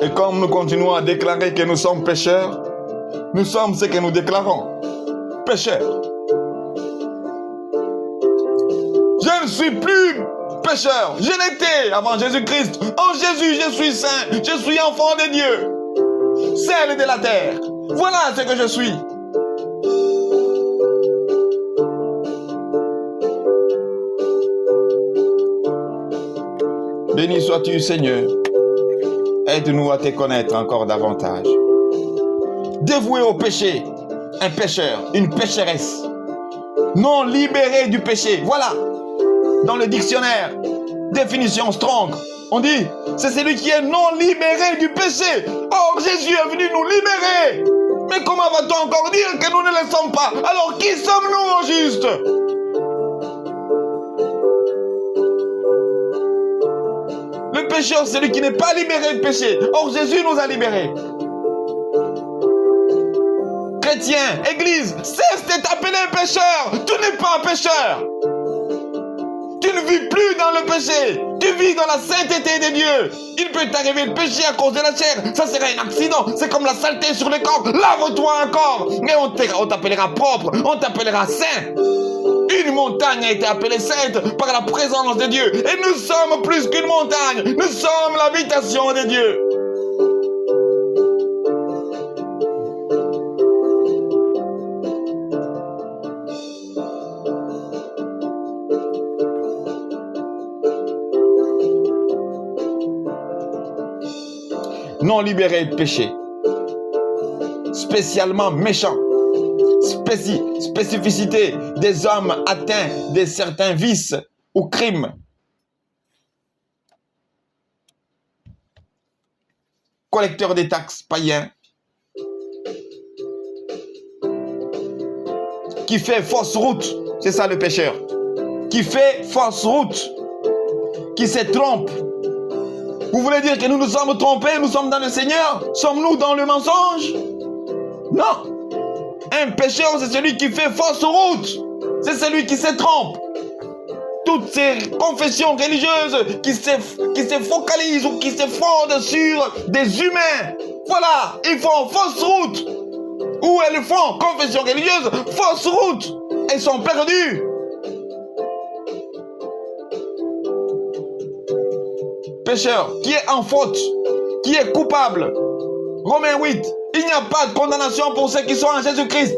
Et comme nous continuons à déclarer que nous sommes pécheurs, nous sommes ce que nous déclarons. Pécheurs. Je ne suis plus pécheur. Je l'étais avant Jésus-Christ. En Jésus, je suis saint. Je suis enfant de Dieu. Sel de la terre. Voilà ce que je suis. Béni sois-tu, Seigneur. Aide-nous à te connaître encore davantage. Dévoué au péché, un pécheur, une pécheresse. Non libéré du péché. Voilà. Dans le dictionnaire, définition Strong, on dit, c'est celui qui est non libéré du péché. Or, Jésus est venu nous libérer. Mais comment va-t-on encore dire que nous ne le sommes pas? Alors, qui sommes-nous au juste? Le pécheur, c'est celui qui n'est pas libéré du péché. Or, Jésus nous a libérés. Chrétien, Église, cesse de t'appeler pécheur. Tu n'es pas un pécheur. Tu ne vis plus dans le péché. Tu vis dans la sainteté de Dieu. Il peut t'arriver de pécher à cause de la chair. Ça serait un accident. C'est comme la saleté sur le corps. Lave-toi encore. Mais on t'appellera propre. On t'appellera saint. Une montagne a été appelée sainte par la présence de Dieu. Et nous sommes plus qu'une montagne. Nous sommes l'habitation de Dieu. Non libéré de péché, spécialement méchant, spécificité des hommes atteints de certains vices ou crimes, collecteur des taxes païens, qui fait fausse route, c'est ça le pécheur, qui fait fausse route, qui se trompe. Vous voulez dire que nous nous sommes trompés, nous sommes dans le Seigneur? Sommes-nous dans le mensonge? Non. Un pécheur, c'est celui qui fait fausse route. C'est celui qui se trompe. Toutes ces confessions religieuses qui se focalisent ou qui se fondent sur des humains. Voilà, ils font fausse route. Ou elles font confession religieuse, fausse route. Elles sont perdues. Pécheur, qui est en faute, qui est coupable. Romains 8, il n'y a pas de condamnation pour ceux qui sont en Jésus-Christ.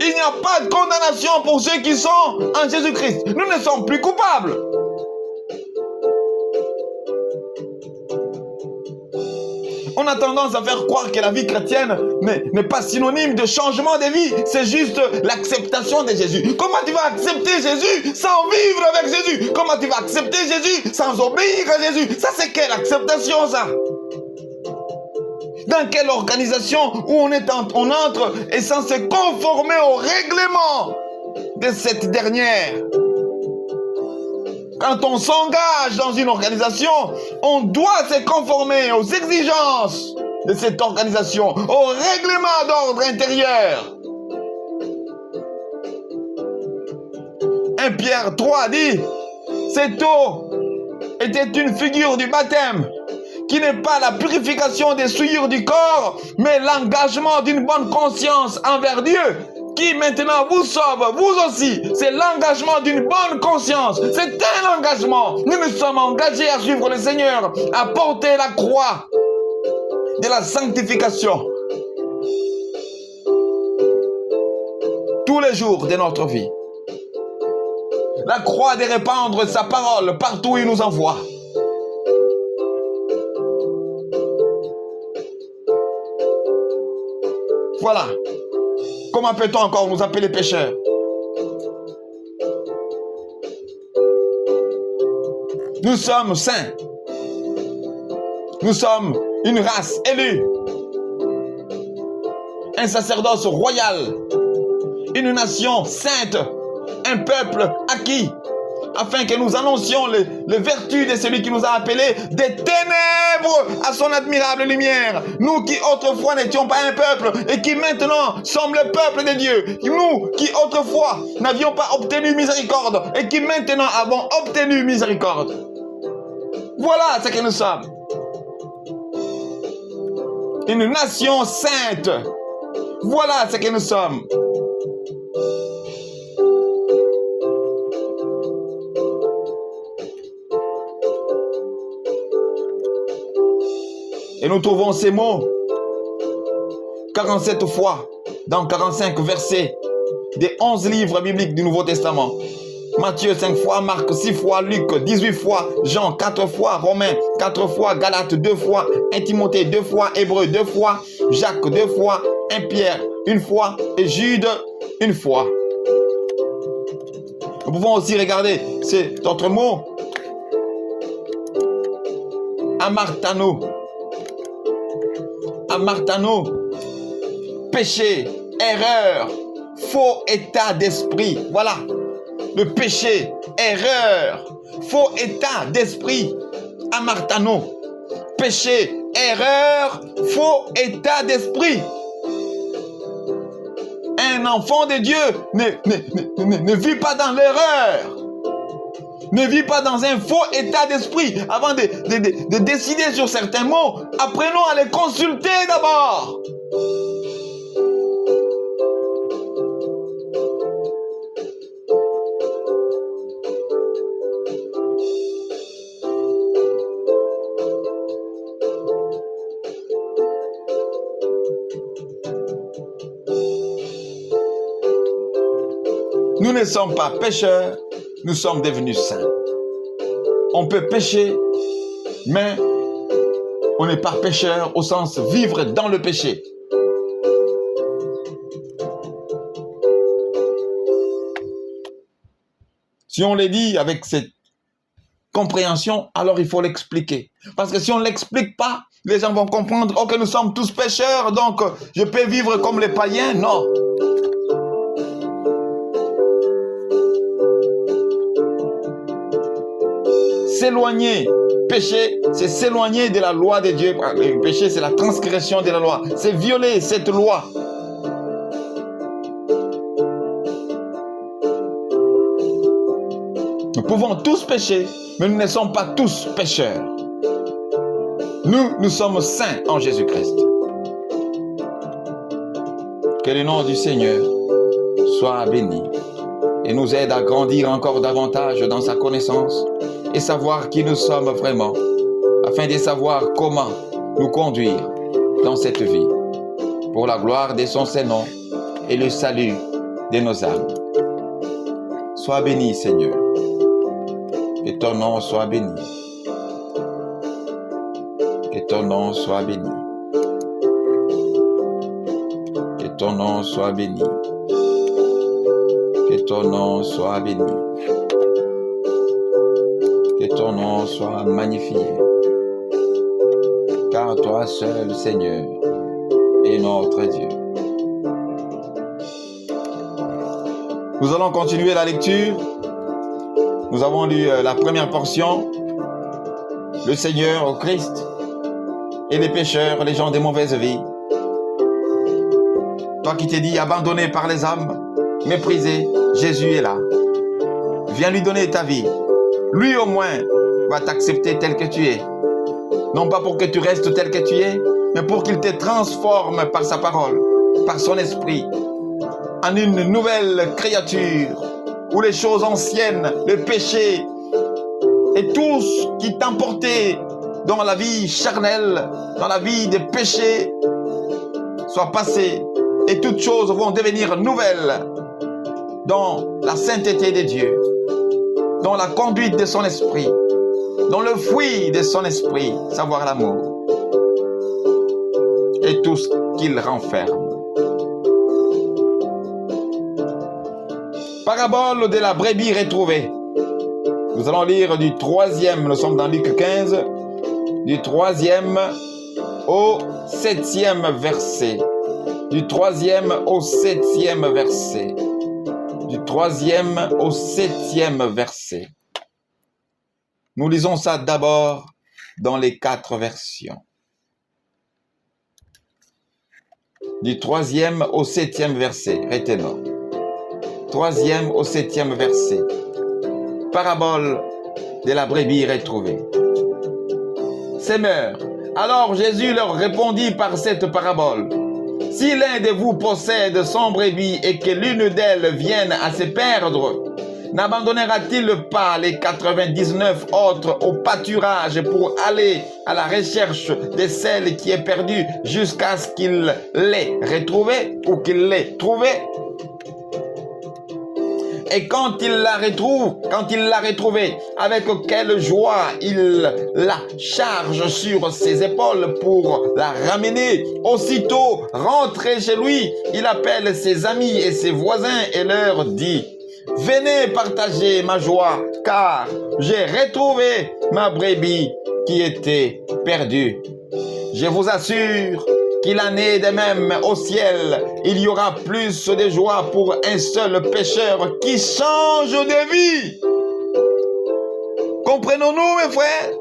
Il n'y a pas de condamnation pour ceux qui sont en Jésus-Christ. Nous ne sommes plus coupables. On a tendance à faire croire que la vie chrétienne n'est pas synonyme de changement de vie. C'est juste l'acceptation de Jésus. Comment tu vas accepter Jésus sans vivre avec Jésus? Comment tu vas accepter Jésus sans obéir à Jésus? Ça, c'est quelle acceptation, ça? Dans quelle organisation où on entre et sans se conformer au règlement de cette dernière? Quand on s'engage dans une organisation, on doit se conformer aux exigences de cette organisation, au règlement d'ordre intérieur. 1 Pierre 3 dit, cette eau était une figure du baptême, qui n'est pas la purification des souillures du corps, mais l'engagement d'une bonne conscience envers Dieu, qui maintenant vous sauve, vous aussi. C'est l'engagement d'une bonne conscience. C'est un engagement. Nous nous sommes engagés à suivre le Seigneur, à porter la croix de la sanctification tous les jours de notre vie. La croix de répandre sa parole partout où il nous envoie. Voilà. Comment peut-on encore nous appeler pécheurs? Nous sommes saints. Nous sommes une race élue. Un sacerdoce royal. Une nation sainte. Un peuple acquis. Afin que nous annoncions les vertus de celui qui nous a appelés des ténèbres à son admirable lumière. Nous qui autrefois n'étions pas un peuple et qui maintenant sommes le peuple de Dieu. Nous qui autrefois n'avions pas obtenu miséricorde et qui maintenant avons obtenu miséricorde. Voilà ce que nous sommes. Une nation sainte. Voilà ce que nous sommes. Et nous trouvons ces mots 47 fois dans 45 versets des 11 livres bibliques du Nouveau Testament. Matthieu 5 fois, Marc 6 fois, Luc 18 fois, Jean 4 fois, Romains 4 fois, Galates 2 fois, 1 Timothée 2 fois, Hébreux 2 fois, Jacques 2 fois, 1 Pierre 1 fois et Jude 1 fois. Nous pouvons aussi regarder cet autre mot, amartano. Amartano, péché, erreur, faux état d'esprit. Voilà, le péché, erreur, faux état d'esprit. Amartano, péché, erreur, faux état d'esprit. Un enfant de Dieu ne vit pas dans l'erreur. Ne vis pas dans un faux état d'esprit. Avant de décider sur certains mots, apprenons à les consulter d'abord. Nous ne sommes pas pécheurs, nous sommes devenus saints. On peut pécher, mais on n'est pas pécheur au sens vivre dans le péché. Si on les dit avec cette compréhension, alors il faut l'expliquer. Parce que si on ne l'explique pas, les gens vont comprendre oh, que nous sommes tous pécheurs, donc je peux vivre comme les païens. Non. S'éloigner, péché, c'est s'éloigner de la loi de Dieu. Le péché, c'est la transgression de la loi. C'est violer cette loi. Nous pouvons tous pécher, mais nous ne sommes pas tous pécheurs. Nous sommes saints en Jésus-Christ. Que le nom du Seigneur soit béni et nous aide à grandir encore davantage dans sa connaissance et savoir qui nous sommes vraiment, afin de savoir comment nous conduire dans cette vie, pour la gloire de son Saint-Nom et le salut de nos âmes. Sois béni, Seigneur, que ton nom soit béni, que ton nom soit béni, que ton nom soit béni, que ton nom soit béni. Que ton nom soit magnifié, car toi seul, Seigneur, est notre Dieu. Nous allons continuer la lecture. Nous avons lu la première portion, le Seigneur au Christ et les pécheurs, les gens de mauvaise vie. Toi qui t'es dit abandonné par les âmes, méprisé, Jésus est là. Viens lui donner ta vie. Lui au moins va t'accepter tel que tu es. Non pas pour que tu restes tel que tu es, mais pour qu'il te transforme par sa parole, par son esprit, en une nouvelle créature, où les choses anciennes, le péché et tout ce qui t'emportait dans la vie charnelle, dans la vie des péchés, soit passé et toutes choses vont devenir nouvelles dans la sainteté de Dieu, dans la conduite de son esprit, dans le fruit de son esprit, savoir l'amour et tout ce qu'il renferme. Parabole de la brebis retrouvée. Nous allons lire du 3e, nous sommes dans Luc 15, du 3e au 7e verset. Du 3e au 7e verset. Du 3e au 7e verset. Nous lisons ça d'abord dans les 4 versions. Du 3e au 7e verset, retenons. 3e au 7e verset. Parabole de la brebis retrouvée. Semeur Alors Jésus leur répondit par cette parabole. Si l'un de vous possède 100 brebis et que l'une d'elles vienne à se perdre, n'abandonnera-t-il pas les 99 autres au pâturage pour aller à la recherche de celle qui est perdue jusqu'à ce qu'il l'ait retrouvée ou qu'il l'ait trouvée? Et quand il l'a retrouvée, avec quelle joie il la charge sur ses épaules pour la ramener. Aussitôt rentré chez lui, il appelle ses amis et ses voisins et leur dit: venez partager ma joie, car j'ai retrouvé ma brebis qui était perdue. Je vous assure qu'il en est de même au ciel. Il y aura plus de joie pour un seul pécheur qui change de vie. Comprenons-nous, mes frères?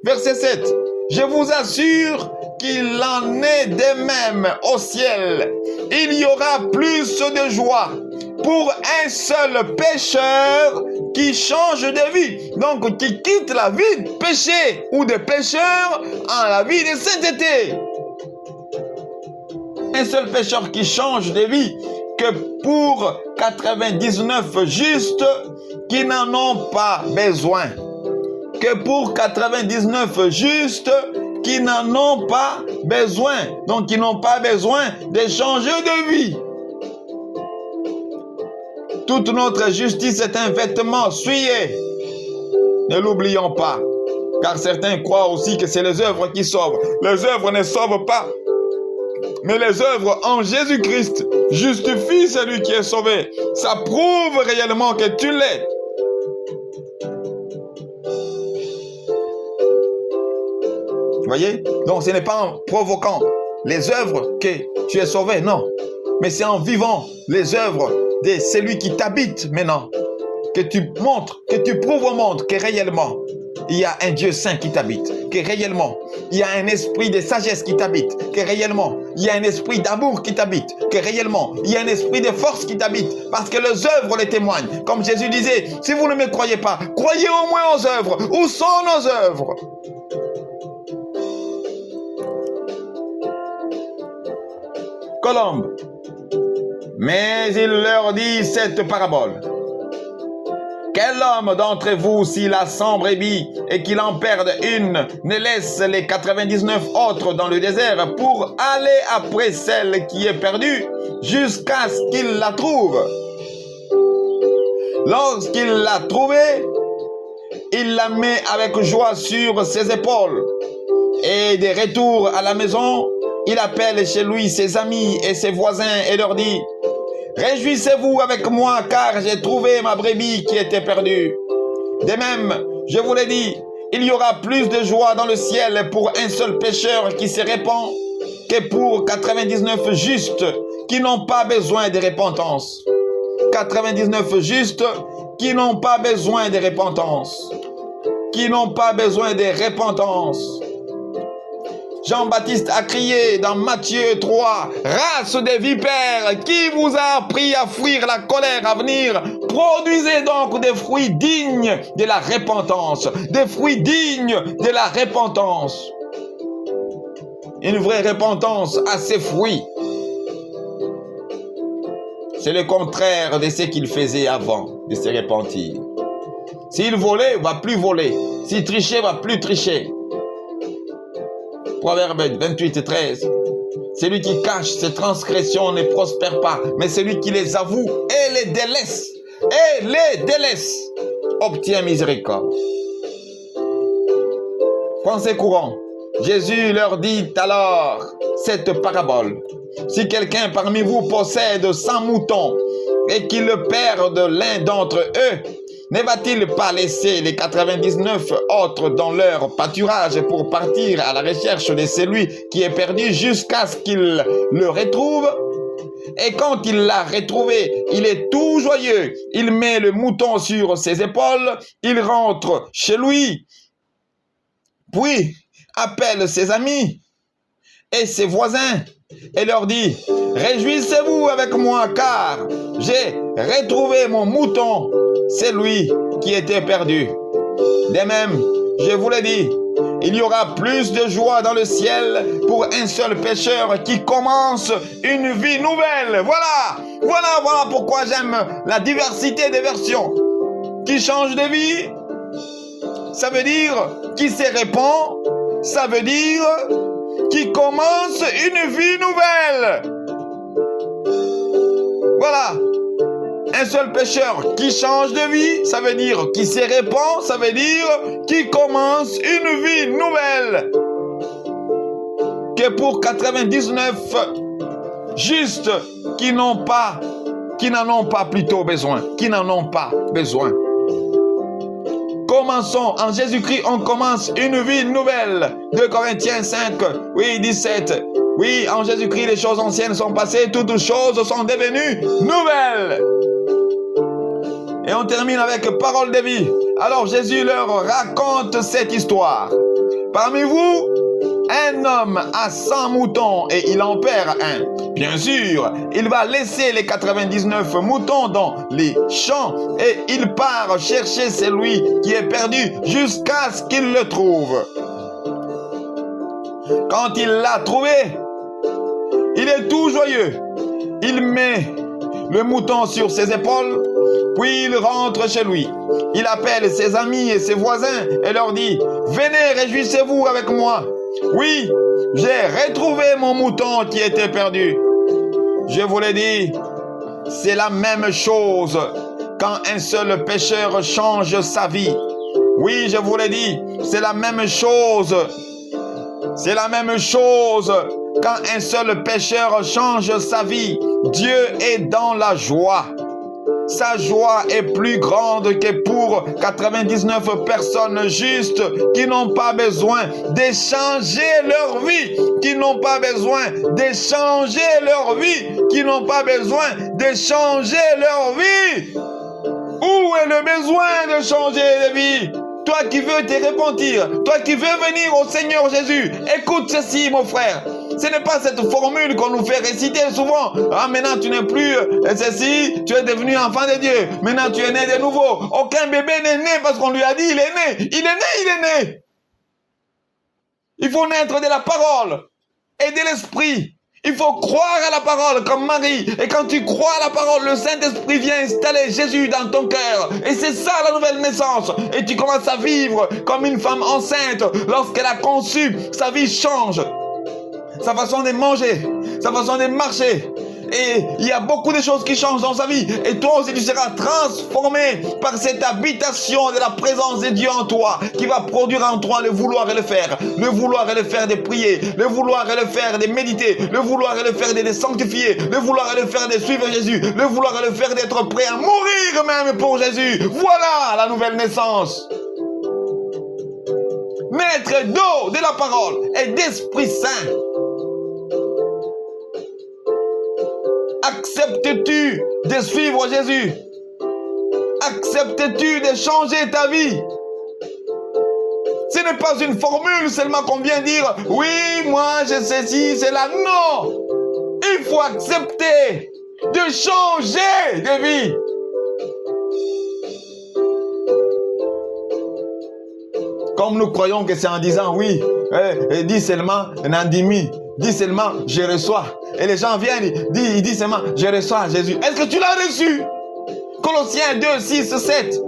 Verset 7. Je vous assure qu'il en est de même au ciel. Il y aura plus de joie pour un seul pécheur qui change de vie. Donc, qui quitte la vie de péché ou de pécheur en la vie de sainteté. Un seul pécheur qui change de vie que pour 99 justes qui n'en ont pas besoin. Que pour 99 justes qui n'en ont pas besoin. Donc, qui n'ont pas besoin de changer de vie. Toute notre justice est un vêtement souillé. Ne l'oublions pas. Car certains croient aussi que c'est les œuvres qui sauvent. Les œuvres ne sauvent pas. Mais les œuvres en Jésus-Christ justifient celui qui est sauvé. Ça prouve réellement que tu l'es. Voyez? Donc ce n'est pas en provoquant les œuvres que tu es sauvé, non. Mais c'est en vivant les œuvres de celui qui t'habite maintenant. Que tu montres, que tu prouves au monde que réellement il y a un Dieu saint qui t'habite, que réellement il y a un esprit de sagesse qui t'habite, que réellement il y a un esprit d'amour qui t'habite, que réellement il y a un esprit de force qui t'habite, parce que les œuvres les témoignent. Comme Jésus disait, si vous ne me croyez pas, croyez au moins aux œuvres. Où sont nos œuvres? Colombe. Mais il leur dit cette parabole. Quel homme d'entre vous, s'il a 100 brebis et qu'il en perde une, ne laisse les 99 autres dans le désert pour aller après celle qui est perdue jusqu'à ce qu'il la trouve? Lorsqu'il l'a trouvée, il la met avec joie sur ses épaules. Et de retour à la maison, il appelle chez lui ses amis et ses voisins et leur dit: réjouissez-vous avec moi, car j'ai trouvé ma brebis qui était perdue. De même, je vous l'ai dit, il y aura plus de joie dans le ciel pour un seul pécheur qui se répand que pour 99 justes qui n'ont pas besoin de repentance. 99 justes qui n'ont pas besoin de repentance. Qui n'ont pas besoin de repentance. Jean-Baptiste a crié dans Matthieu 3, « Race de vipères, qui vous a appris à fuir la colère à venir? Produisez donc des fruits dignes de la repentance. » Des fruits dignes de la repentance. Une vraie repentance a ses fruits. C'est le contraire de ce qu'il faisait avant de se repentir. S'il volait, il ne va plus voler. S'il trichait, il ne va plus tricher. Proverbe 28, 13. Celui qui cache ses transgressions ne prospère pas, mais celui qui les avoue et les délaisse, obtient miséricorde. Pensée courant. Jésus leur dit alors cette parabole. Si quelqu'un parmi vous possède 100 moutons et qu'il perde l'un d'entre eux, ne va-t-il pas laisser les 99 autres dans leur pâturage pour partir à la recherche de celui qui est perdu jusqu'à ce qu'il le retrouve? Et quand il l'a retrouvé, il est tout joyeux. Il met le mouton sur ses épaules, il rentre chez lui, puis appelle ses amis et ses voisins et leur dit: réjouissez-vous avec moi, car j'ai retrouvé mon mouton, celui qui était perdu. De même, je vous l'ai dit, Il y aura plus de joie dans le ciel pour un seul pécheur qui commence une vie nouvelle. Voilà pourquoi j'aime la diversité des versions. Qui change de vie, ça veut dire qui se répand, ça veut dire qui commence une vie nouvelle. Voilà. Un seul pécheur qui change de vie, ça veut dire qui se répand, ça veut dire qui commence une vie nouvelle. Que pour 99 justes qui n'en ont pas plutôt besoin, qui n'en ont pas besoin. Commençons, en Jésus-Christ, on commence une vie nouvelle. 2 Corinthiens 5, oui, 17. Oui, en Jésus-Christ, les choses anciennes sont passées, toutes choses sont devenues nouvelles. Et on termine avec parole de vie. Alors Jésus leur raconte cette histoire. Parmi vous, un homme a 100 moutons et il en perd un. Bien sûr, il va laisser les 99 moutons dans les champs et il part chercher celui qui est perdu jusqu'à ce qu'il le trouve. Quand il l'a trouvé, il est tout joyeux. Il met le mouton sur ses épaules, puis il rentre chez lui. Il appelle ses amis et ses voisins et leur dit « Venez, réjouissez-vous avec moi. Oui, j'ai retrouvé mon mouton qui était perdu. » Je vous l'ai dit, c'est la même chose quand un seul pécheur change sa vie. Oui, je vous l'ai dit, c'est la même chose. C'est la même chose quand un seul pécheur change sa vie. Dieu est dans la joie. Sa joie est plus grande que pour 99 personnes justes qui n'ont pas besoin d'échanger leur vie, qui n'ont pas besoin d'échanger leur vie, qui n'ont pas besoin d'échanger leur vie. Où est le besoin de changer de vie? Toi qui veux te repentir, toi qui veux venir au Seigneur Jésus, écoute ceci, mon frère. Ce n'est pas cette formule qu'on nous fait réciter souvent. Ah, maintenant tu n'es plus ceci, tu es devenu enfant de Dieu. Maintenant tu es né de nouveau. Aucun bébé n'est né parce qu'on lui a dit il est né. Il est né, il est né. Il faut naître de la parole et de l'esprit. Il faut croire à la parole comme Marie. Et quand tu crois à la parole, le Saint-Esprit vient installer Jésus dans ton cœur. Et c'est ça la nouvelle naissance. Et tu commences à vivre comme une femme enceinte. Lorsqu'elle a conçu, sa vie change. Sa façon de manger, sa façon de marcher. Et il y a beaucoup de choses qui changent dans sa vie. Et toi aussi tu seras transformé par cette habitation de la présence de Dieu en toi, qui va produire en toi le vouloir et le faire. Le vouloir et le faire de prier, le vouloir et le faire de méditer, le vouloir et le faire de sanctifier, le vouloir et le faire de suivre Jésus, le vouloir et le faire d'être prêt à mourir même pour Jésus. Voilà la nouvelle naissance. Naître d'eau, de la parole et d'Esprit Saint. Acceptes-tu de suivre Jésus? Acceptes-tu de changer ta vie? Ce n'est pas une formule seulement qu'on vient dire « Oui, moi je sais ci, c'est là ». Non! Il faut accepter de changer de vie. Comme nous croyons que c'est en disant « Oui, dis seulement Nandimi ». Dis seulement, je reçois. Et les gens viennent, ils disent seulement, je reçois Jésus. Est-ce que tu l'as reçu? Colossiens 2, 6, 7.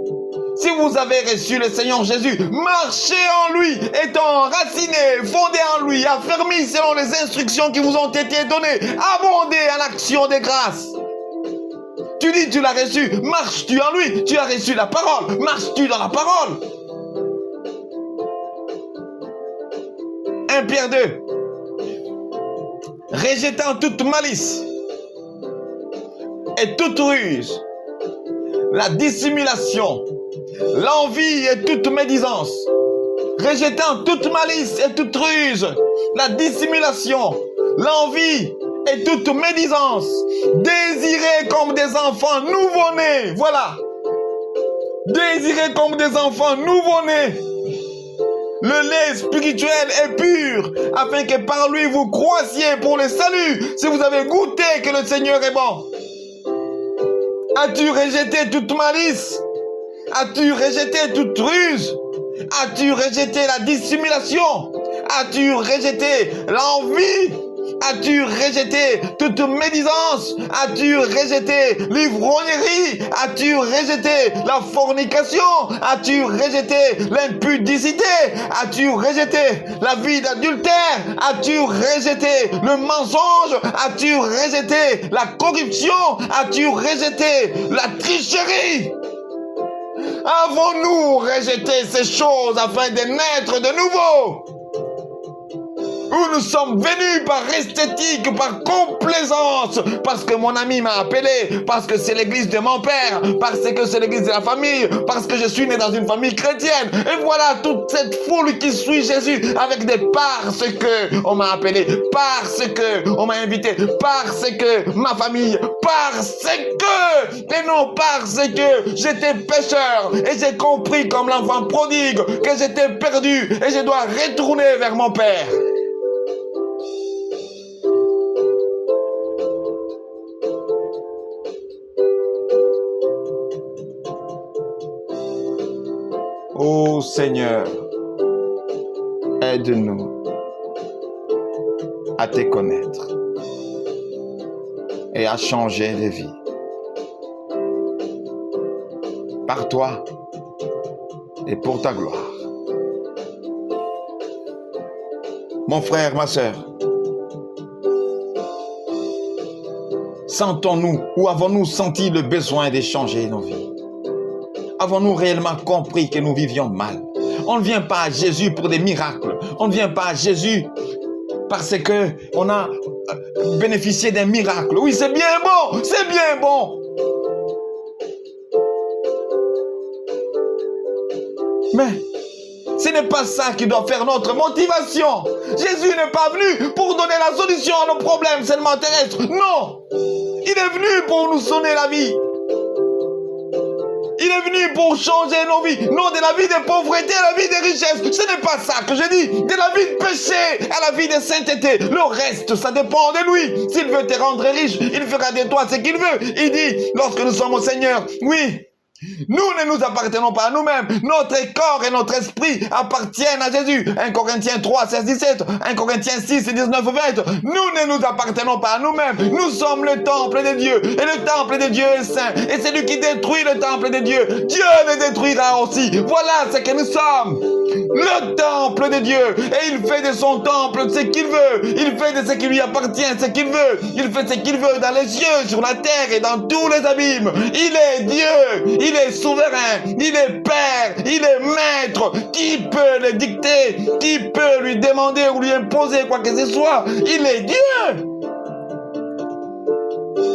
Si vous avez reçu le Seigneur Jésus, marchez en lui, étant enraciné, fondé en lui, affermi selon les instructions qui vous ont été données, abondé en action de grâce. Tu dis, tu l'as reçu, marches-tu en lui? Tu as reçu la parole, marches-tu dans la parole? 1 Pierre 2. Rejetant toute malice et toute ruse, la dissimulation, l'envie et toute médisance. Rejetant toute malice et toute ruse, la dissimulation, l'envie et toute médisance. Désirez comme des enfants nouveau-nés. Voilà. Désirez comme des enfants nouveau-nés. Le lait spirituel est pur, afin que par lui vous croissiez pour le salut, si vous avez goûté que le Seigneur est bon. As-tu rejeté toute malice? As-tu rejeté toute ruse? As-tu rejeté la dissimulation? As-tu rejeté l'envie? As-tu rejeté toute médisance? As-tu rejeté l'ivrognerie? As-tu rejeté la fornication? As-tu rejeté l'impudicité? As-tu rejeté la vie d'adultère? As-tu rejeté le mensonge? As-tu rejeté la corruption? As-tu rejeté la tricherie? Avons-nous rejeté ces choses afin de naître de nouveau? Où nous sommes venus par esthétique, par complaisance, parce que mon ami m'a appelé, parce que c'est l'église de mon père, parce que c'est l'église de la famille, parce que je suis né dans une famille chrétienne. Et voilà toute cette foule qui suit Jésus avec des parce que on m'a appelé, parce que on m'a invité, parce que ma famille, parce que, et non parce que j'étais pécheur et j'ai compris comme l'enfant prodigue que j'étais perdu et je dois retourner vers mon père. Ô Seigneur, aide-nous à te connaître et à changer de vie. Par toi et pour ta gloire. Mon frère, ma sœur, sentons-nous ou avons-nous senti le besoin de changer nos vies? Avons-nous réellement compris que nous vivions mal? On ne vient pas à Jésus pour des miracles. On ne vient pas à Jésus parce qu'on a bénéficié d'un miracle. Oui, c'est bien bon, c'est bien bon. Mais ce n'est pas ça qui doit faire notre motivation. Jésus n'est pas venu pour donner la solution à nos problèmes seulement terrestres. Non, il est venu pour nous sonner la vie. Il est venu pour changer nos vies, non de la vie de pauvreté à la vie de richesse. Ce n'est pas ça que je dis, de la vie de péché à la vie de sainteté. Le reste, ça dépend de lui. S'il veut te rendre riche, il fera de toi ce qu'il veut. Il dit, lorsque nous sommes au Seigneur, oui, nous ne nous appartenons pas à nous-mêmes. Notre corps et notre esprit appartiennent à Jésus. 1 Corinthiens 3, 16, 17. 1 Corinthiens 6, 19, 20. Nous ne nous appartenons pas à nous-mêmes. Nous sommes le temple de Dieu. Et le temple de Dieu est saint. Et celui qui détruit le temple de Dieu, Dieu le détruira aussi. Voilà ce que nous sommes. Le temple de Dieu. Et il fait de son temple ce qu'il veut. Il fait de ce qui lui appartient ce qu'il veut. Il fait ce qu'il veut dans les cieux, sur la terre et dans tous les abîmes. Il est Dieu. Il est souverain, il est père, il est maître. Qui peut le dicter? Qui peut lui demander ou lui imposer quoi que ce soit? Il est Dieu.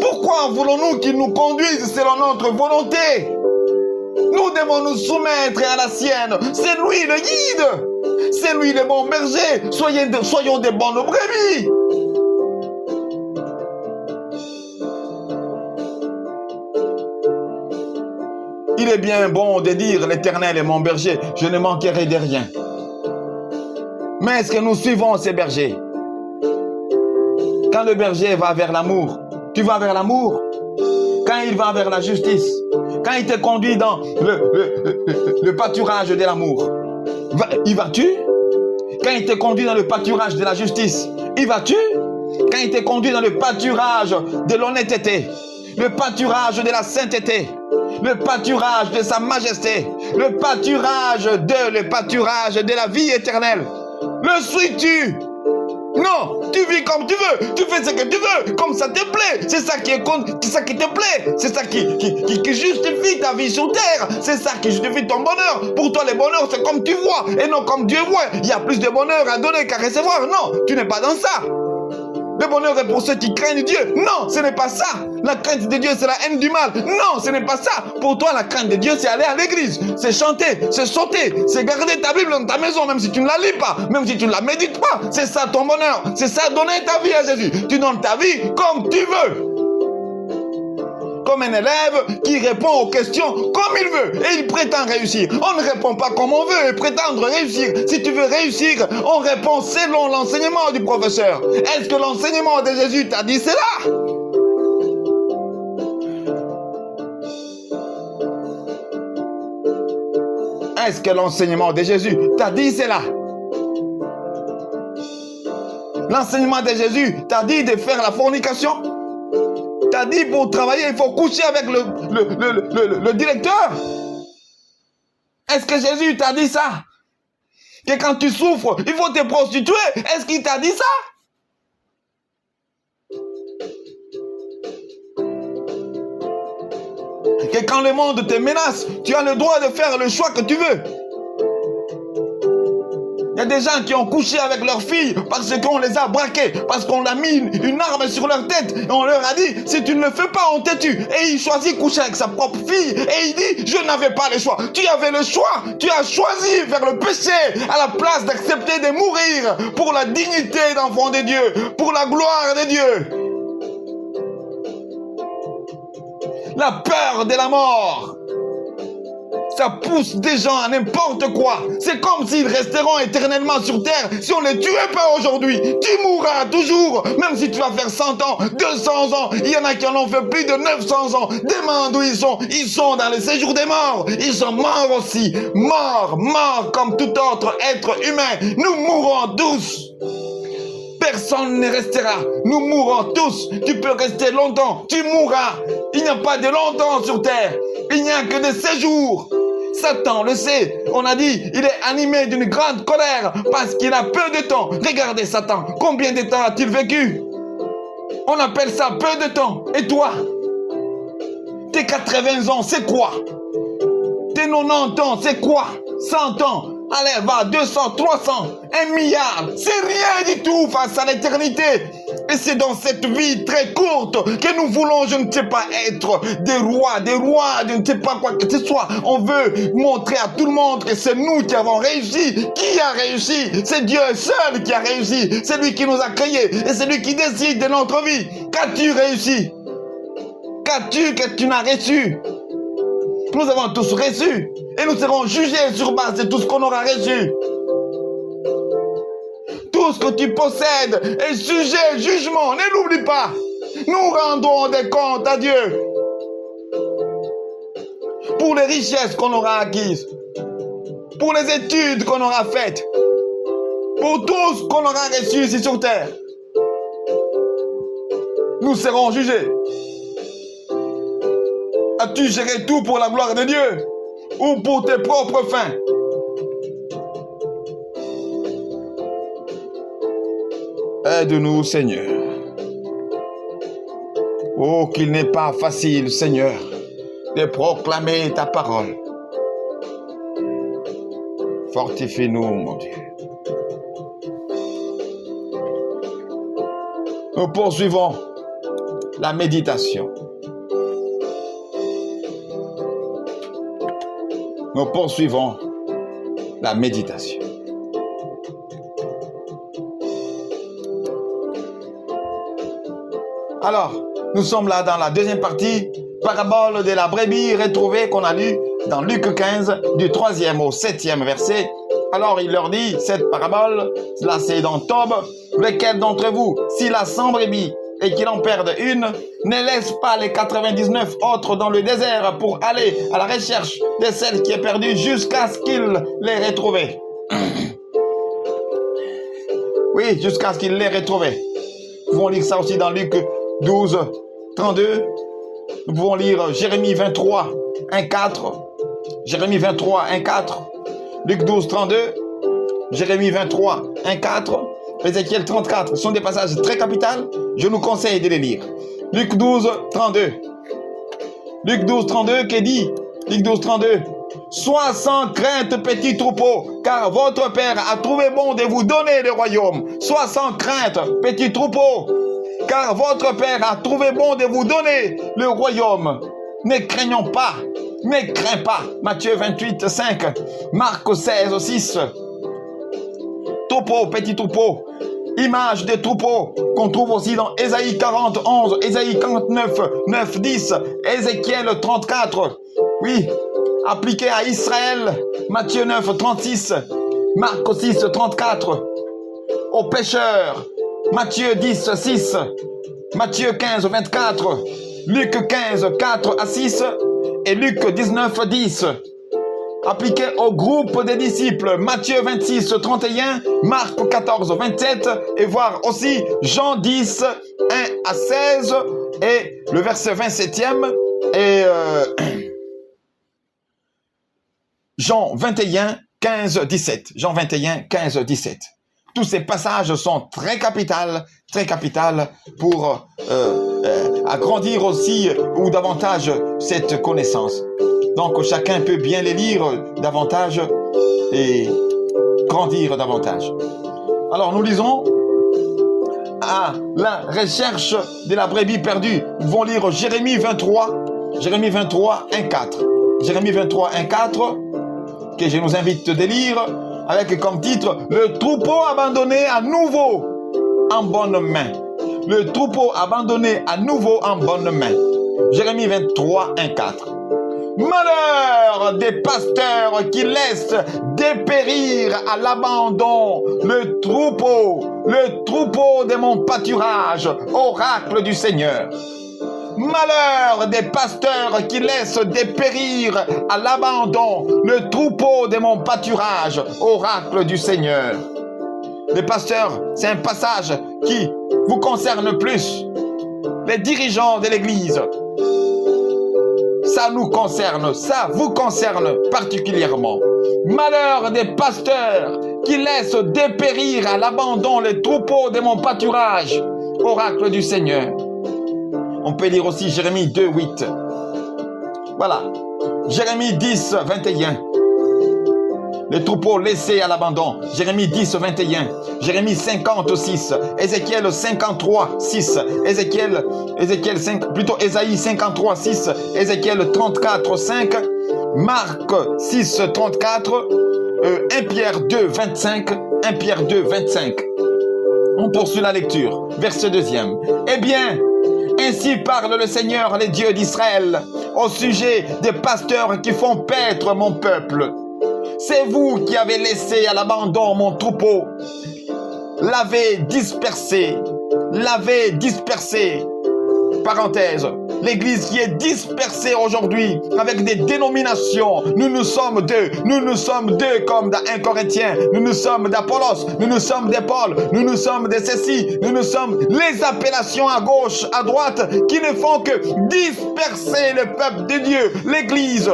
Pourquoi voulons-nous qu'il nous conduise selon notre volonté? Nous devons nous soumettre à la sienne. C'est lui le guide. C'est lui le bon berger. Soyons des bonnes brebis. Il est bien bon de dire l'Éternel est mon berger, je ne manquerai de rien. Mais est-ce que nous suivons ces bergers? Quand le berger va vers l'amour, tu vas vers l'amour. Quand il va vers la justice, quand il te conduit dans le pâturage de l'amour, y vas-tu? Quand il te conduit dans le pâturage de la justice, y vas-tu? Quand il te conduit dans le pâturage de l'honnêteté, le pâturage de la sainteté, le pâturage de sa majesté, le pâturage de la vie éternelle. Le suis-tu? Non, tu vis comme tu veux, tu fais ce que tu veux, comme ça te plaît. C'est ça qui est c'est ça qui te plaît, c'est ça qui justifie ta vie sur terre, c'est ça qui justifie ton bonheur. Pour toi, le bonheur, c'est comme tu vois et non comme Dieu voit. Il y a plus de bonheur à donner qu'à recevoir. Non, tu n'es pas dans ça. Le bonheur est pour ceux qui craignent Dieu. Non, ce n'est pas ça. La crainte de Dieu, c'est la haine du mal. Non, ce n'est pas ça. Pour toi, la crainte de Dieu, c'est aller à l'église, c'est chanter, c'est sauter, c'est garder ta Bible dans ta maison, même si tu ne la lis pas, même si tu ne la médites pas. C'est ça ton bonheur. C'est ça, donner ta vie à Jésus. Tu donnes ta vie comme tu veux. Comme un élève qui répond aux questions comme il veut et il prétend réussir. On ne répond pas comme on veut et prétendre réussir. Si tu veux réussir, on répond selon l'enseignement du professeur. Est-ce que l'enseignement de Jésus t'a dit cela? Est-ce que l'enseignement de Jésus t'a dit cela? L'enseignement de Jésus t'a dit de faire la fornication? T'a dit pour travailler, il faut coucher avec le directeur? Est-ce que Jésus t'a dit ça? Que quand tu souffres, il faut te prostituer? Est-ce qu'il t'a dit ça? Que quand le monde te menace, tu as le droit de faire le choix que tu veux. Il y a des gens qui ont couché avec leurs filles parce qu'on les a braquées, parce qu'on a mis une arme sur leur tête et on leur a dit, si tu ne le fais pas, on te tue. Et il choisit coucher avec sa propre fille et il dit, je n'avais pas le choix. Tu avais le choix, tu as choisi faire le péché à la place d'accepter de mourir pour la dignité d'enfant de Dieu, pour la gloire de Dieu. La peur de la mort, ça pousse des gens à n'importe quoi. C'est comme s'ils resteront éternellement sur terre si on ne les tuait pas aujourd'hui. Tu mourras toujours, même si tu vas faire 100 ans, 200 ans. Il y en a qui en ont fait plus de 900 ans. Demande où ils sont. Ils sont dans le séjour des morts. Ils sont morts aussi. Morts, morts comme tout autre être humain. Nous mourrons tous. Personne ne restera. Nous mourrons tous. Tu peux rester longtemps. Tu mourras. Il n'y a pas de longtemps sur terre. Il n'y a que des séjours. Satan le sait. On a dit, il est animé d'une grande colère parce qu'il a peu de temps. Regardez Satan. Combien de temps a-t-il vécu? On appelle ça peu de temps. Et toi? Tes 80 ans, c'est quoi? Tes 90 ans, c'est quoi? 100 ans? Allez, va, 200, 300, 1 milliard. C'est rien du tout face à l'éternité. Et c'est dans cette vie très courte que nous voulons, je ne sais pas, être des rois, je ne sais pas quoi que ce soit. On veut montrer à tout le monde que c'est nous qui avons réussi. Qui a réussi? C'est Dieu seul qui a réussi. C'est lui qui nous a créés. Et c'est lui qui décide de notre vie. Qu'as-tu réussi? Qu'as-tu que tu n'as reçu? Nous avons tous reçu. Et nous serons jugés sur base de tout ce qu'on aura reçu. Tout ce que tu possèdes est sujet, jugement. Ne l'oublie pas. Nous rendrons des comptes à Dieu. Pour les richesses qu'on aura acquises. Pour les études qu'on aura faites. Pour tout ce qu'on aura reçu ici sur terre. Nous serons jugés. As-tu géré tout pour la gloire de Dieu? Ou pour tes propres fins? Aide-nous, Seigneur. Oh, qu'il n'est pas facile, Seigneur, de proclamer ta parole. Fortifie-nous, mon Dieu. Nous poursuivons la méditation. Nous poursuivons la méditation. Alors, nous sommes là dans la deuxième partie, parabole de la brebis retrouvée qu'on a lue dans Luc 15, du 3e au 7e verset. Alors il leur dit, cette parabole, là c'est dans Tob, lequel d'entre vous, s'il a 100 brebis et qu'il en perde une, ne laisse pas les 99 autres dans le désert pour aller à la recherche de celle qui est perdue jusqu'à ce qu'il l'ait retrouvée. Oui, jusqu'à ce qu'il l'ait retrouvée. Nous pouvons lire ça aussi dans Luc 12, 32. Nous pouvons lire Jérémie 23, 1, 4. Jérémie 23, 1, 4. Luc 12, 32. Jérémie 23, 1, 4. Ézéchiel 34. Ce sont des passages très capitaux. Je nous conseille de les lire. Luc 12, 32. Luc 12, 32 qui dit, Luc 12, 32. Sois sans crainte, petit troupeau, car votre Père a trouvé bon de vous donner le royaume. Sois sans crainte, petit troupeau, car votre Père a trouvé bon de vous donner le royaume. Ne craignons pas, ne crains pas. Matthieu 28, 5, Marc 16, 6. Troupeau, petit troupeau, image des troupeaux qu'on trouve aussi dans Ésaïe 40, 11, Ésaïe 49, 9, 10, Ézéchiel 34. Oui, appliqué à Israël, Matthieu 9, 36, Marc 6, 34. Aux pécheurs, Matthieu 10, 6, Matthieu 15, 24, Luc 15, 4 à 6 et Luc 19, 10. appliqué au groupe des disciples. Matthieu 26, 31, Marc 14, 27 et voir aussi Jean 10, 1 à 16 et le verset 27e et Jean 21, 15, 17. Jean 21, 15, 17. Tous ces passages sont très capitaux pour agrandir aussi ou davantage cette connaissance. Donc chacun peut bien les lire davantage et grandir davantage. Alors nous lisons à la recherche de la brebis perdue. Nous allons lire Jérémie 23, 1, 4. Jérémie 23, 1, 4, que je nous invite de lire avec comme titre « Le troupeau abandonné à nouveau en bonne main ». Le troupeau abandonné à nouveau en bonne main. Jérémie 23, 1, 4. Malheur des pasteurs qui laissent dépérir à l'abandon le troupeau de mon pâturage, oracle du Seigneur. Malheur des pasteurs qui laissent dépérir à l'abandon le troupeau de mon pâturage, oracle du Seigneur. Les pasteurs, c'est un passage qui vous concerne plus. Les dirigeants de l'Église, ça nous concerne, ça vous concerne particulièrement. Malheur des pasteurs qui laissent dépérir à l'abandon les troupeaux de mon pâturage, oracle du Seigneur. On peut lire aussi Jérémie 2, 8. Voilà. Jérémie 10, 21. Les troupeaux laissés à l'abandon. Jérémie 10, 21. Jérémie 56. Ézéchiel 53, 6. Ésaïe 53, 6. Ézéchiel 34, 5. Marc 6, 34. 1 Pierre 2, 25. 1 Pierre 2, 25. On poursuit la lecture. Verset 2e. Eh bien, ainsi parle le Seigneur, les dieux d'Israël, au sujet des pasteurs qui font paître mon peuple. C'est vous qui avez laissé à l'abandon mon troupeau, l'avez dispersé. Parenthèse, l'Église qui est dispersée aujourd'hui avec des dénominations. Nous sommes deux comme dans 1 Corinthiens. Nous sommes d'Apollos, nous sommes de Paul, nous sommes de ceci, nous sommes les appellations à gauche, à droite, qui ne font que disperser le peuple de Dieu, l'Église.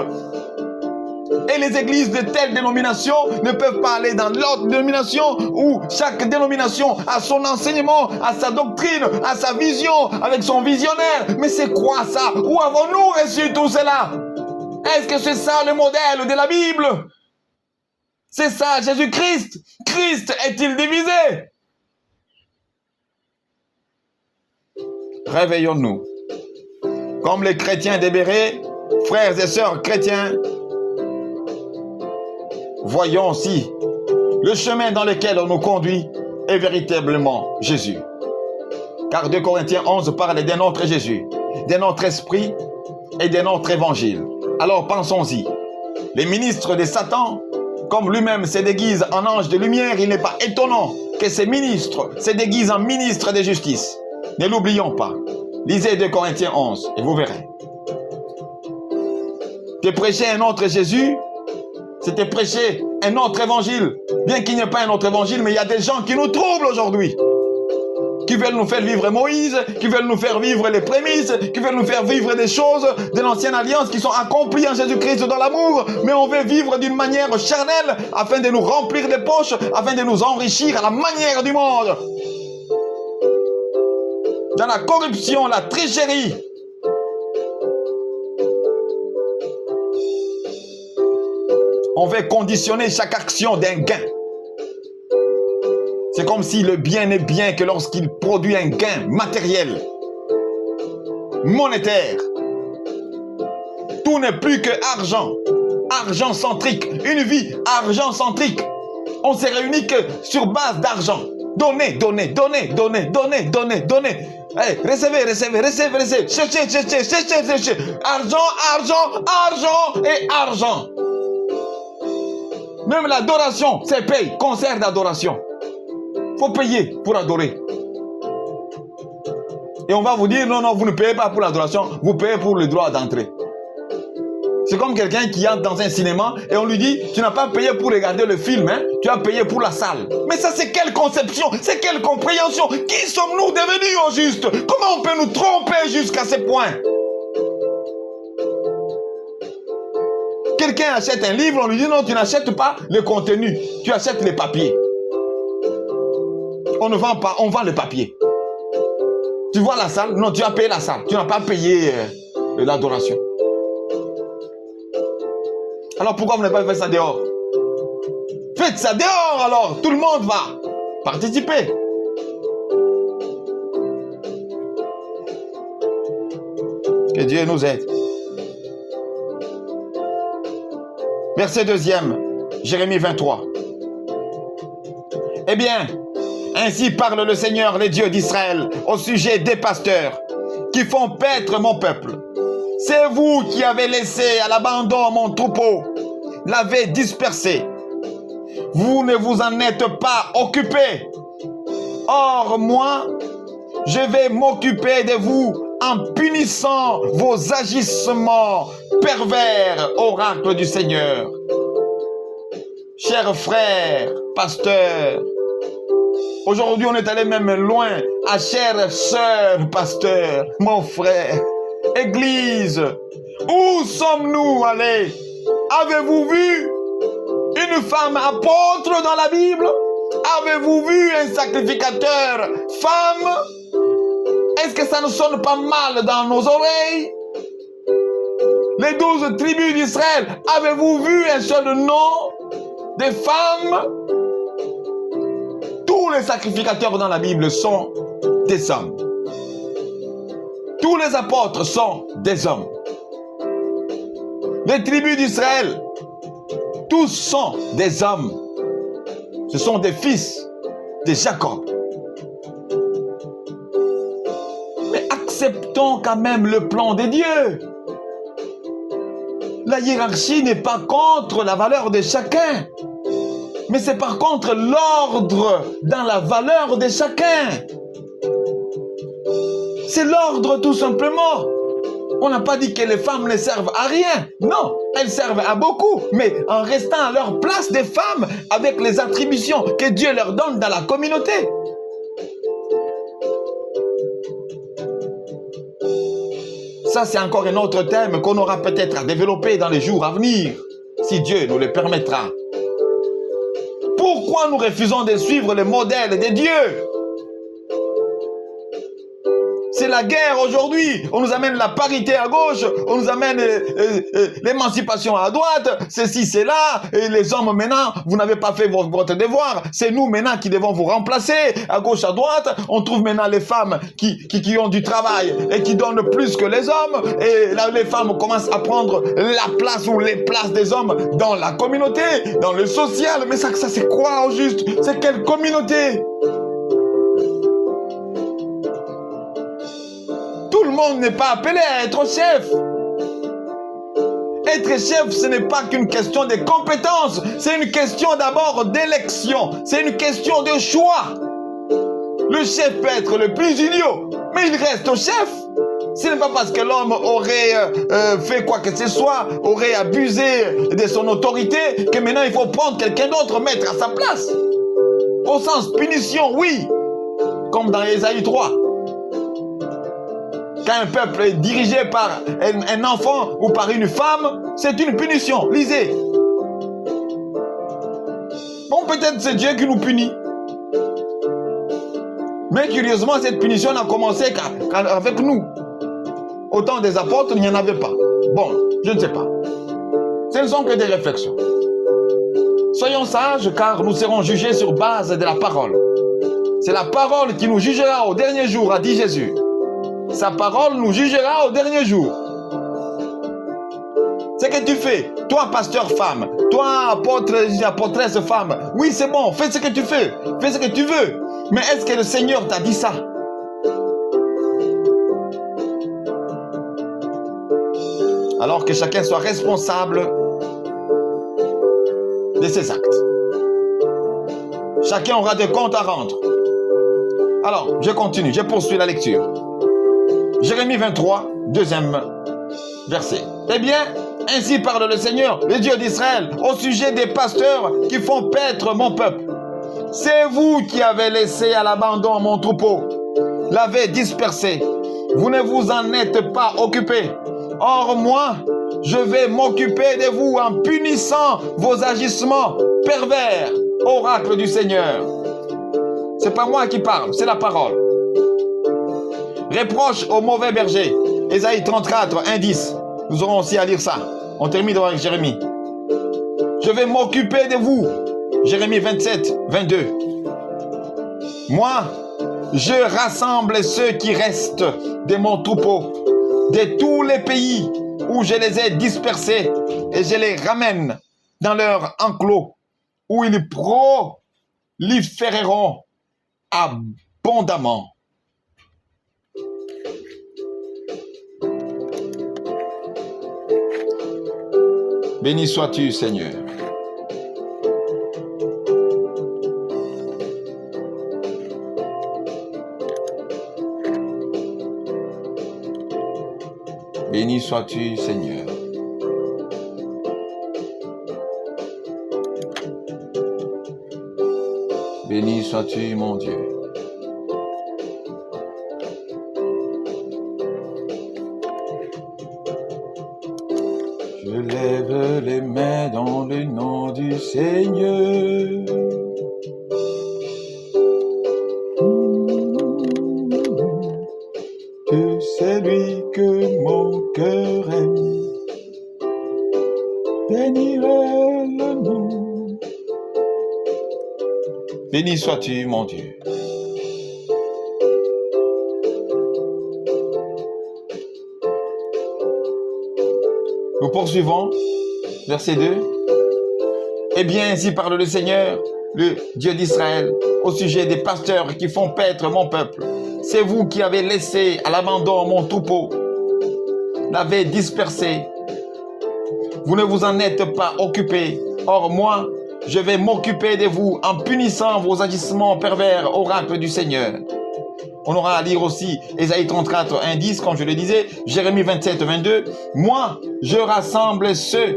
Et les églises de telle dénomination ne peuvent pas aller dans l'autre dénomination où chaque dénomination a son enseignement, a sa doctrine, a sa vision avec son visionnaire. Mais c'est quoi ça? Où avons-nous reçu tout cela? Est-ce que c'est ça le modèle de la Bible? C'est ça Jésus-Christ? Christ est-il divisé? Réveillons-nous. Comme les chrétiens des Bérets, frères et sœurs chrétiens, voyons aussi le chemin dans lequel on nous conduit est véritablement Jésus. Car 2 Corinthiens 11 parle de notre Jésus, de notre esprit et de notre évangile. Alors pensons-y. Les ministres de Satan, comme lui-même se déguise en ange de lumière, il n'est pas étonnant que ces ministres se déguisent en ministres de justice. Ne l'oublions pas. Lisez 2 Corinthiens 11 et vous verrez. De prêcher un autre Jésus, c'était prêcher un autre évangile. Bien qu'il n'y ait pas un autre évangile, mais il y a des gens qui nous troublent aujourd'hui. Qui veulent nous faire vivre Moïse, qui veulent nous faire vivre les prémices, qui veulent nous faire vivre des choses de l'ancienne alliance qui sont accomplies en Jésus-Christ dans l'amour. Mais on veut vivre d'une manière charnelle afin de nous remplir les poches, afin de nous enrichir à la manière du monde. Dans la corruption, la tricherie. On veut conditionner chaque action d'un gain. C'est comme si le bien n'est bien que lorsqu'il produit un gain matériel, monétaire. Tout n'est plus que argent, argent-centrique, une vie argent-centrique. On se réunit que sur base d'argent. Donnez. Allez, recevez. Cherchez. Argent et argent. Même l'adoration, c'est paye. Concert d'adoration. Faut payer pour adorer. Et on va vous dire, non, vous ne payez pas pour l'adoration, vous payez pour le droit d'entrée. C'est comme quelqu'un qui entre dans un cinéma et on lui dit, tu n'as pas payé pour regarder le film, hein? Tu as payé pour la salle. Mais ça, c'est quelle conception? C'est quelle compréhension? Qui sommes-nous devenus au juste? Comment on peut nous tromper jusqu'à ce point? Quelqu'un achète un livre, on lui dit, non, tu n'achètes pas le contenu, tu achètes les papiers. On ne vend pas, on vend le papier. Tu vois la salle? Non, tu as payé la salle. Tu n'as pas payé l'adoration. Alors pourquoi vous n'avez pas fait ça dehors? Faites ça dehors alors. Tout le monde va participer. Que Dieu nous aide. Verset 2e, Jérémie 23. Eh bien, ainsi parle le Seigneur, les dieux d'Israël, au sujet des pasteurs qui font paître mon peuple. C'est vous qui avez laissé à l'abandon mon troupeau, l'avez dispersé. Vous ne vous en êtes pas occupé. Or, moi, je vais m'occuper de vous en punissant vos agissements pervers, oracle du Seigneur. Chers frères, pasteurs, aujourd'hui on est allé même loin, à chère sœur, pasteur, mon frère, Église, où sommes-nous allés? Avez-vous vu une femme apôtre dans la Bible? Avez-vous vu un sacrificateur femme? Est-ce que ça ne sonne pas mal dans nos oreilles? Les 12 tribus d'Israël, avez-vous vu un seul nom de femme? Tous les sacrificateurs dans la Bible sont des hommes. Tous les apôtres sont des hommes. Les tribus d'Israël, tous sont des hommes. Ce sont des fils de Jacob. Mais acceptons quand même le plan de Dieu. La hiérarchie n'est pas contre la valeur de chacun. Mais c'est par contre l'ordre dans la valeur de chacun. C'est l'ordre tout simplement. On n'a pas dit que les femmes ne servent à rien. Non, elles servent à beaucoup. Mais en restant à leur place des femmes avec les attributions que Dieu leur donne dans la communauté. Ça, c'est encore un autre thème qu'on aura peut-être à développer dans les jours à venir, si Dieu nous le permettra. Pourquoi nous refusons de suivre le modèle de Dieu? C'est la guerre aujourd'hui. On nous amène la parité à gauche, on nous amène l'émancipation à droite, ceci, c'est là, et les hommes maintenant, vous n'avez pas fait votre devoir, c'est nous maintenant qui devons vous remplacer, à gauche, à droite, on trouve maintenant les femmes qui ont du travail et qui donnent plus que les hommes, et là les femmes commencent à prendre la place ou les places des hommes dans la communauté, dans le social, mais ça c'est quoi au juste? C'est quelle communauté? Tout le monde n'est pas appelé à être chef. Être chef, ce n'est pas qu'une question de compétences. C'est une question d'abord d'élection. C'est une question de choix. Le chef peut être le plus idiot, mais il reste chef. Ce n'est pas parce que l'homme aurait fait quoi que ce soit, aurait abusé de son autorité, que maintenant il faut prendre quelqu'un d'autre, mettre à sa place. Au sens punition, oui. Comme dans Ésaïe 3. Quand un peuple est dirigé par un enfant ou par une femme, c'est une punition. Lisez. Bon, peut-être c'est Dieu qui nous punit. Mais curieusement, cette punition n'a commencé qu'avec nous. Au temps des apôtres, il n'y en avait pas. Bon, je ne sais pas. Ce ne sont que des réflexions. Soyons sages, car nous serons jugés sur base de la parole. C'est la parole qui nous jugera au dernier jour, a dit Jésus. Sa parole nous jugera au dernier jour. Ce que tu fais, toi pasteur femme, toi apôtresse femme, oui c'est bon, fais ce que tu fais, fais ce que tu veux. Mais est-ce que le Seigneur t'a dit ça? Alors que chacun soit responsable de ses actes. Chacun aura des comptes à rendre. Alors, je continue, je poursuis la lecture. Jérémie 23, deuxième verset. Eh bien, ainsi parle le Seigneur, le Dieu d'Israël, au sujet des pasteurs qui font paître mon peuple. C'est vous qui avez laissé à l'abandon mon troupeau, l'avez dispersé. Vous ne vous en êtes pas occupé. Or moi, je vais m'occuper de vous en punissant vos agissements pervers, oracle du Seigneur. C'est pas moi qui parle, c'est la parole. Reproche au mauvais berger. Ésaïe 34, 1, 10. Nous aurons aussi à lire ça. On termine avec Jérémie. Je vais m'occuper de vous. Jérémie 27, 22. Moi, je rassemble ceux qui restent de mon troupeau, de tous les pays où je les ai dispersés, et je les ramène dans leur enclos, où ils proliféreront abondamment. Béni sois-tu, Seigneur. Béni sois-tu, Seigneur. Béni sois-tu, mon Dieu. Je lève les mains dans le nom du Seigneur. Que c'est lui que mon cœur aime. Bénirai le nom. Béni sois-tu, mon Dieu. Nous poursuivons, verset 2. Eh bien, ainsi parle le Seigneur, le Dieu d'Israël, au sujet des pasteurs qui font paître mon peuple. C'est vous qui avez laissé à l'abandon mon troupeau, l'avez dispersé. Vous ne vous en êtes pas occupé. Or moi, je vais m'occuper de vous en punissant vos agissements pervers, oracle du Seigneur. On aura à lire aussi Ésaïe 34, 1, 10, comme je le disais, Jérémie 27, 22. Moi, je rassemble ceux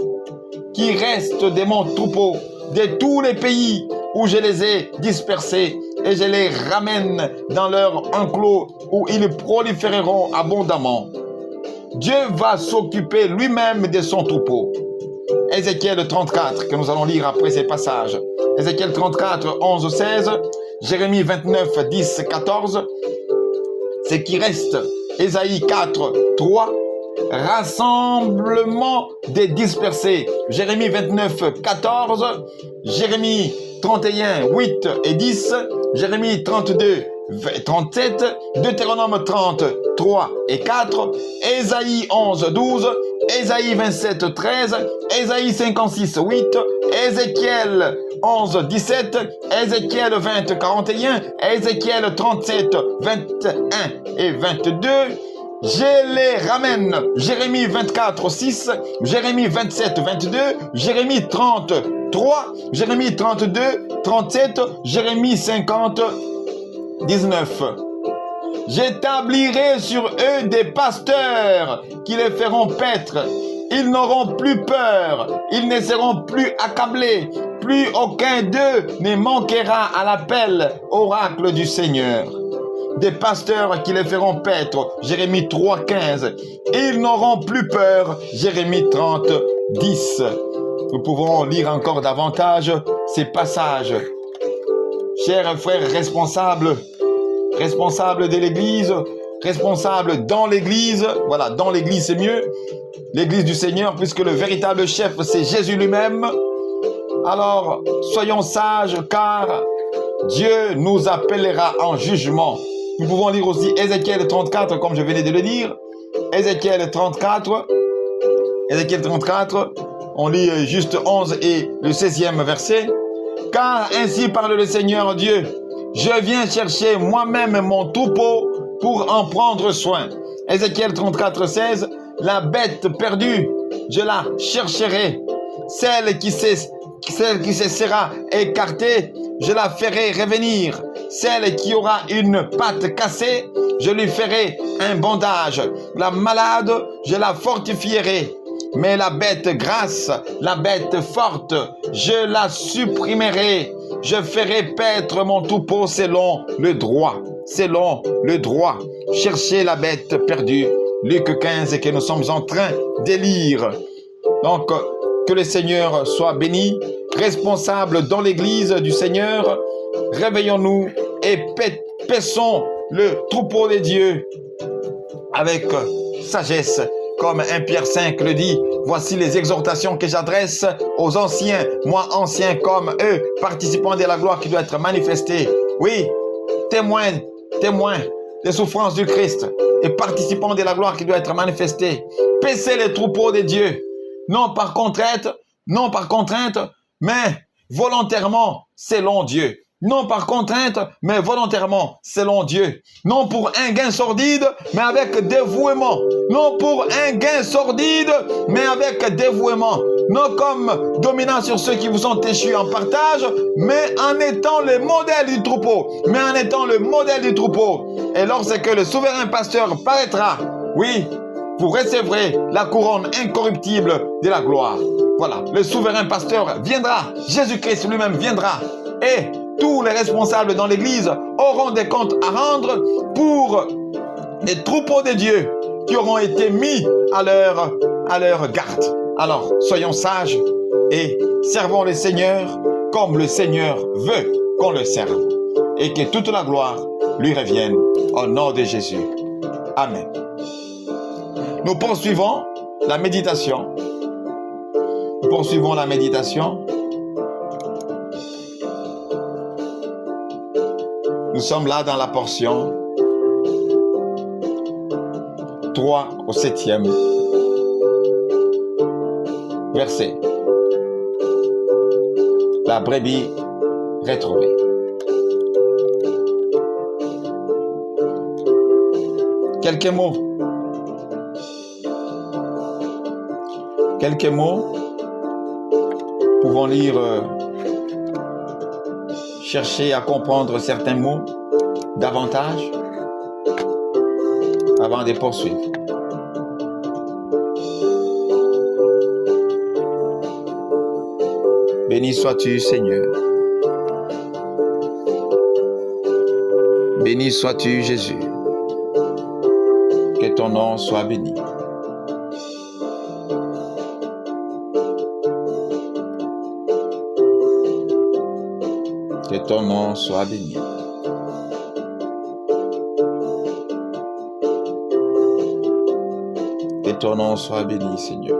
qui restent de mon troupeau, de tous les pays où je les ai dispersés, et je les ramène dans leur enclos où ils proliféreront abondamment. Dieu va s'occuper lui-même de son troupeau. Ézéchiel 34, que nous allons lire après ces passages. Ézéchiel 34, 11, 16. Jérémie 29, 10, 14. Ce qui reste. Ésaïe 4, 3. Rassemblement des dispersés. Jérémie 29, 14. Jérémie 31, 8 et 10. Jérémie 32, 37. Deutéronome 30, 3 et 4. Ésaïe 11, 12. Ésaïe 27, 13. Ésaïe 56, 8. Ézéchiel 11, 17. Ézéchiel 20, 41. Ézéchiel 37, 21 et 22. Je les ramène. Jérémie 24, 6. Jérémie 27, 22. Jérémie 33. Jérémie 32, 37. Jérémie 50, 19. J'établirai sur eux des pasteurs qui les feront paître. Ils n'auront plus peur, ils ne seront plus accablés. Plus aucun d'eux ne manquera à l'appel, oracle du Seigneur. Des pasteurs qui les feront paître, Jérémie 3, 15. Ils n'auront plus peur, Jérémie 30, 10. Nous pouvons lire encore davantage ces passages. Chers frères responsables de l'Église, responsables dans l'Église, voilà, dans l'Église c'est mieux, l'Église du Seigneur, puisque le véritable chef c'est Jésus lui-même. Alors, soyons sages, car Dieu nous appellera en jugement. Nous pouvons lire aussi Ézéchiel 34, comme je venais de le dire. Ézéchiel 34, on lit juste 11 et le 16e verset. Car ainsi parle le Seigneur Dieu, je viens chercher moi-même mon troupeau pour en prendre soin. Ézéchiel 34, 16. La bête perdue, je la chercherai. Celle qui se sera écartée, je la ferai revenir. Celle qui aura une patte cassée, je lui ferai un bandage. La malade, je la fortifierai. mais la bête grasse, la bête forte, je la supprimerai. Je ferai paître mon troupeau selon le droit. Selon le droit. Cherchez la bête perdue. Luc 15 que nous sommes en train de lire. Donc, que le Seigneur soit béni. Responsables dans l'église du Seigneur, réveillons-nous et paissons le troupeau de Dieu avec sagesse. Comme 1 Pierre 5 le dit, voici les exhortations que j'adresse aux anciens, moi anciens comme eux, participants de la gloire qui doit être manifestée. Oui, témoins des souffrances du Christ et participants de la gloire qui doit être manifestée. Paissez les troupeaux de Dieu, non par contrainte, mais volontairement selon Dieu. Non par contrainte, mais volontairement, selon Dieu. Non pour un gain sordide, mais avec dévouement. Non pour un gain sordide, mais avec dévouement. Non comme dominant sur ceux qui vous sont échus en partage, mais en étant le modèle du troupeau. Et lorsque le souverain pasteur paraîtra, oui, vous recevrez la couronne incorruptible de la gloire. Voilà, le souverain pasteur viendra. Jésus-Christ lui-même viendra. Et tous les responsables dans l'église auront des comptes à rendre pour les troupeaux de Dieu qui auront été mis à leur garde. Alors, soyons sages et servons le Seigneur comme le Seigneur veut qu'on le serve. Et que toute la gloire lui revienne au nom de Jésus. Amen. Nous poursuivons la méditation. Nous sommes là dans la portion 3 au 7e verset. La brebis retrouvée. Quelques mots. Pouvons lire, chercher à comprendre certains mots davantage avant de poursuivre. Béni sois-tu, Seigneur. Béni sois-tu, Jésus. Que ton nom soit béni. Que ton nom soit béni. Que ton nom soit béni, Seigneur.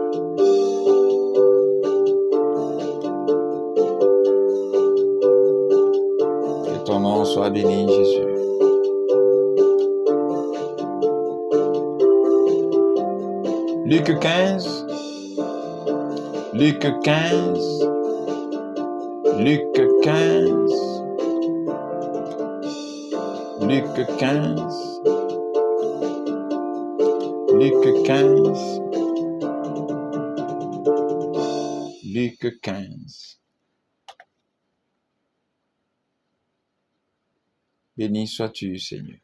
Que ton nom soit béni, Jésus. Luc 15. Luc 15. Luc 15. Luc 15. Luc 15. Luc 15. Béni sois-tu, Seigneur.